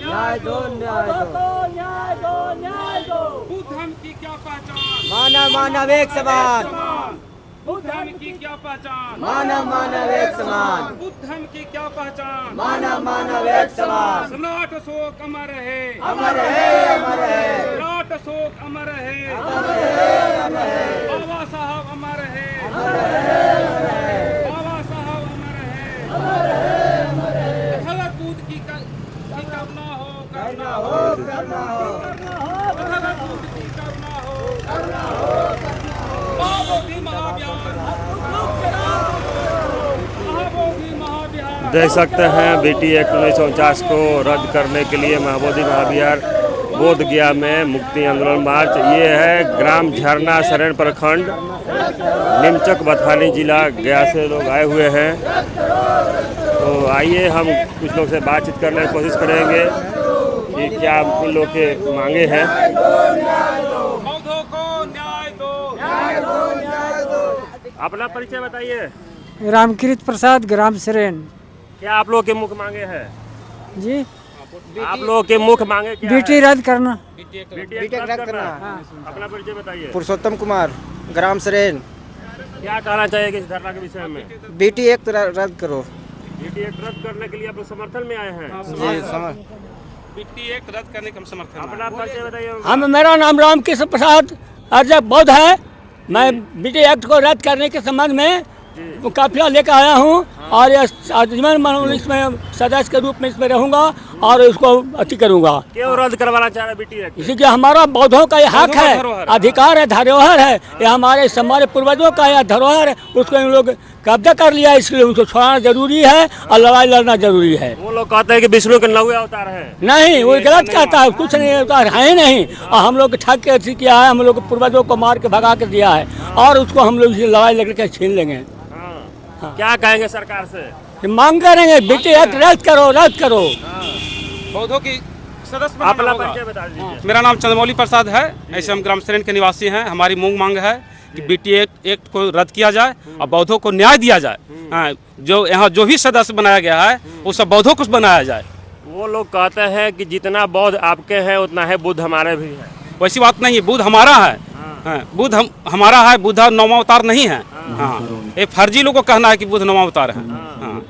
न्याय दो, न्याय दो, न्याय दो, न्याय दो। बुद्ध धर्म की क्या पहचान? मानव मानव एक समान, बुद्ध धर्म की क्या पहचान? मानव मानव एक समान, बुद्ध धर्म की क्या पहचान? मानव मानव एक समान। सम्राट अशोक अमर रहे, अमर है, अमर है, सम्राट अशोक अमर रहे, अमर है, अमर है, बाबा साहब अमर रहे, अमर है, अमर है, बाबा साहब अमर रहे। अमर है, अमर है। तथागत बुद्ध की करुणा हो, करना हो, करना हो, तथागत बुद्ध की करुणा हो, करना हो, करना हो। महाबोधि महाविहार, महाबोधि महाविहार। देख सकते हैं बीटी एक्ट 1949 को रद्द करने के लिए महाबोधि महाविहार बोध गया में मुक्ति आंदोलन मार्च। ये है ग्राम झरना सरेन प्रखंड नीमचक बथानी जिला गया से लोग आए हुए हैं। तो आइए हम कुछ लोग से बातचीत करने की कोशिश करेंगे कि क्या इन लोग के मांगे हैं। बौद्धों को न्याय दो, न्याय दो, न्याय दो। अपना परिचय बताइए। रामकृत प्रसाद ग्राम सरेन क्या आप लोग के मुख्य मांगे हैं? जी। आप लोग के मुख्य मांगे क्या बीटी है? रद्द करना। बीटी एक्ट रद्द करना। अपना परिचय बताइए। पुरुषोत्तम कुमार ग्राम सरेन। क्या कहना चाहिए इस धरना के विषय में? बीटी एक्ट रद्द करो। बीटी एक्ट रद्द करने के लिए आप लोग समर्थन में आए हैं। जी समझ। बीटी एक्ट रद्द करने का हम समर्थन में। अपना परिचय बताइए। हम मेरा नाम रामकृष्ण प्रसाद अर्जक बौद्ध है। मैं बीटी एक्ट को रद्द करने के संबंध में काफिला लेकर आया हूँ और आजीवन इसमें सदस्य के रूप में इसमें रहूंगा और इसको अति करूंगा। क्यों रद्द करवाना चाह रहे बीटी एक्ट? इसी के हमारा बौद्धों का ये हक है, अधिकार है, धरोहर है। ये हमारे पूर्वजों का यह धरोहर है, उसको इन लोग कब्जा कर लिया, इसलिए उनको छोड़ना जरूरी है और लड़ाई लड़ना जरूरी है। वो लोग कहते हैं कि विष्णु के 9वें अवतार है। नहीं, वो गलत कहता है, कुछ नहीं अवतार है ही नहीं। और हम लोग ठग के अथी किया है, हम लोग पूर्वजों को मार के भगा के दिया है और उसको हम लोग लड़ाई लड़के छीन लेंगे। हाँ। क्या कहेंगे सरकार से? मांग करेंगे बीटी एक्ट रद्द करो, रद्द करो। बौद्धों की सदस्य बनाना अपना होगा। परिचय बता दीजिए। मेरा नाम चंद्रमौली प्रसाद है। ऐसे हम ग्राम सरेन के निवासी हैं। हमारी मूंग मांग है कि बीटी एक्ट को रद्द किया जाए और बौद्धों को न्याय दिया जाए। हाँ, जो यहाँ जो भी सदस्य बनाया गया है वो सब बौद्धों को बनाया जाए। वो लोग कहते हैं कि जितना बौद्ध आपके हैं उतना है बुद्ध हमारे भी है। वैसी बात नहीं है, बुद्ध हमारा है। हाँ, बुद्ध हमारा है, बुद्ध 9वां अवतार नहीं है। हाँ, ये फर्जी लोगों को कहना है कि बुद्ध 9वां अवतार है। हाँ।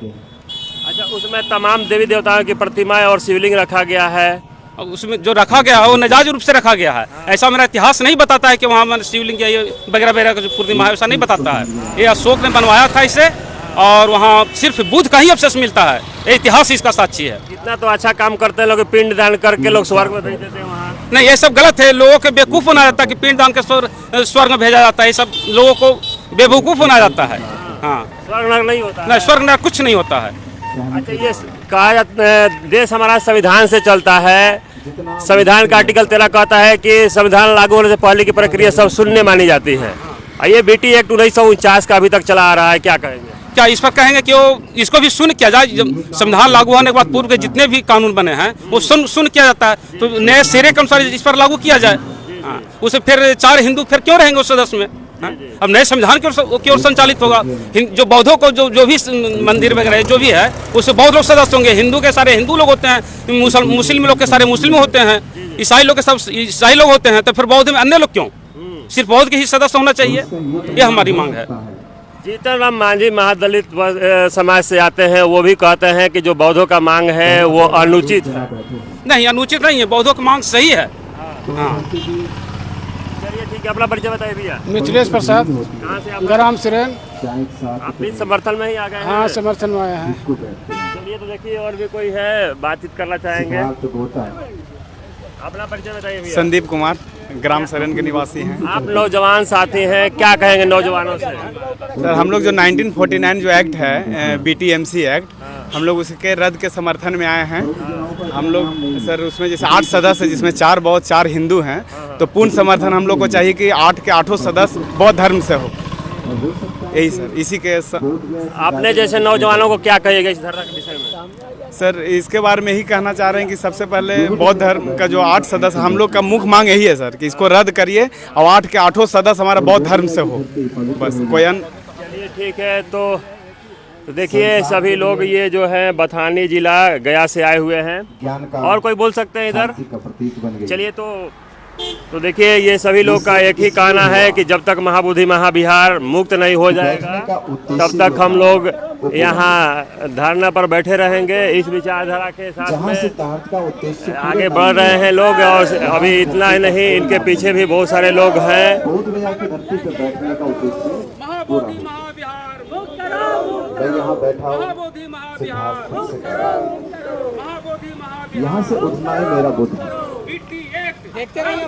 अच्छा, उसमें तमाम देवी देवताओं की प्रतिमाएं और शिवलिंग रखा गया है। और उसमें जो रखा गया है वो नाजायज रूप से रखा गया है। ऐसा मेरा इतिहास नहीं बताता है कि वहाँ शिवलिंग या वगैरह वगैरह का जो प्रतिमा है ऐसा नहीं बताता है। ये अशोक ने बनवाया था इसे और वहाँ सिर्फ बुद्ध का ही अवशेष मिलता है। ये इतिहास इसका साक्षी है। इतना तो अच्छा काम करते हैं लोग, पिंड दान करके लोग स्वर्ग में भेज देते हैं वहाँ। नहीं, ये सब गलत है। लोगों को बेवकूफ़ बनाया जाता है कि पिंड दान के स्वर्ग में भेजा जाता है। ये सब लोगों को बेवकूफ़ बनाया जाता है। हाँ, स्वर्ग नरक नहीं होता है। नहीं, स्वर्ग नरक कुछ नहीं होता है। अच्छा, ये कहा जाता है देश हमारा संविधान से चलता है। संविधान का आर्टिकल 13 कहता है कि संविधान लागू होने से पहले की प्रक्रिया सब शून्य मानी जाती है। ये बीटी एक्ट 1949 का अभी तक चला आ रहा है, क्या कहेंगे? क्या इस पर कहेंगे कि वो इसको भी सुन किया जाए? जब संविधान लागू होने के बाद पूर्व के जितने भी कानून बने हैं वो सुन किया जाता है, तो नए सिरे के अनुसार इस पर लागू किया जाए। हाँ, उसे फिर 4 हिंदू फिर क्यों रहेंगे उस सदस्य में? हाँ? अब नए संविधान की ओर संचालित होगा। जो बौद्धों को जो भी मंदिर वगैरह जो भी है उससे बौद्ध लोग सदस्य होंगे। हिंदू के सारे हिंदू लोग होते हैं, मुस्लिम लोग के सारे मुस्लिम होते हैं, ईसाई लोग के सब ईसाई लोग होते हैं। तो फिर बौद्ध में अन्य लोग क्यों? सिर्फ बौद्ध के ही सदस्य होना चाहिए, ये हमारी मांग है। जीतन राम मांझी महादलित समाज से आते हैं, वो भी कहते हैं कि जो बौद्धों का मांग है वो अनुचित है। नहीं, अनुचित नहीं है, बौद्धों की मांग सही है। हाँ। चलिए ठीक है, अपना परिचय बताइए भैया। मिथिलेश प्रसाद कहाँ से आप? ग्राम सरेन। आप भी समर्थन में ही आ गए हैं? हाँ, समर्थन में आया है। चलिए, तो देखिए और भी कोई है बातचीत करना चाहेंगे। अपना परिचय बताइए भैया। संदीप कुमार ग्राम सरेन के निवासी हैं। आप नौजवान साथी हैं, क्या कहेंगे नौजवानों से? सर, हम लोग जो 1949 जो एक्ट है BTMC एक्ट, हम लोग उसके रद्द के समर्थन में आए हैं। हम लोग सर उसमें जैसे 8 सदस्य हैं जिसमें 4 बौद्ध 4 हिंदू हैं, तो पूर्ण समर्थन हम लोग को चाहिए कि 8 के 8 सदस्य बौद्ध धर्म से हो। यही सर, इसी के आपने जैसे नौजवानों को क्या कहिएगा इस धरना के विषय में? सर, इसके बारे में ही कहना चाह रहे हैं कि सबसे पहले बौद्ध धर्म का जो 8 सदस्य, हम लोग का मुख्य मांग यही है सर कि इसको रद्द करिए और 8 के 8 सदस्य हमारा बौद्ध धर्म से हो। बस कोई चलिए ठीक है, तो तो देखिए सभी लोग ये जो है बथानी जिला गया से आए हुए हैं। और कोई बोल सकते हैं इधर? चलिए तो देखिए ये सभी लोग का एक ही कहना है कि जब तक महाबोधि महाविहार मुक्त नहीं हो जाएगा तब तक हम लोग यहाँ धरना पर बैठे रहेंगे। इस विचारधारा के साथ में आगे बढ़ रहे हैं लोग। और अभी इतना ही नहीं, इनके पीछे भी बहुत सारे लोग हैं। महाबोधि महाविहार महाबोधि महाविहार महाबोधि महाविहार यहाँ से उठना है मेरा बुद्ध। देखते रहिए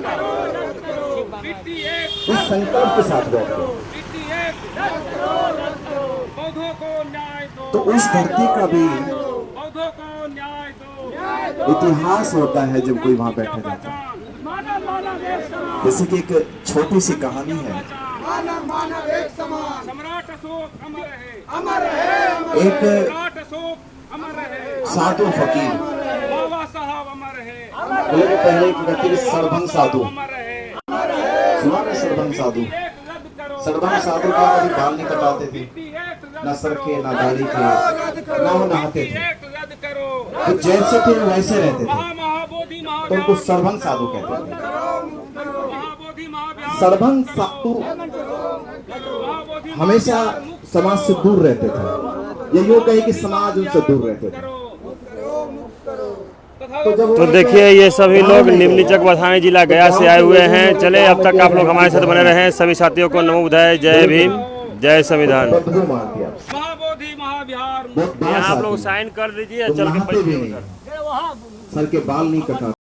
इस संकल्प के साथ बैठो तो उस धरती का भी इतिहास होता है जब कोई वहाँ बैठा जाता है। जैसे कि एक छोटी सी कहानी है। एक साधु फकीर, पहले एक व्यक्ति सर्वभंग साधु, सुना ना सर्वभंग साधु? सर्वभंग साधु का कभी बाल नहीं कटाते थे, न सर के, न दाढ़ी के, न वो नहाते थे, तो जैसे थे वैसे रहते थे, तो उनको सर्वभंग साधु कहते थे। सर्वभंग साधु हमेशा समाज से दूर रहते थे। ये यूँ कहे कि समाज उनसे दूर रहते थे। तो देखिए ये सभी लोग निम्नलिचक बथानी जिला गया से आए हुए हैं। चले अब तक आप लोग हमारे साथ बने रहे। सभी साथियों को नमो बुद्धाय, जय भीम, जय संविधान। महाबोधि महाविहार यहाँ आप लोग साइन कर दीजिए, चल के सर के बाल नहीं कटा।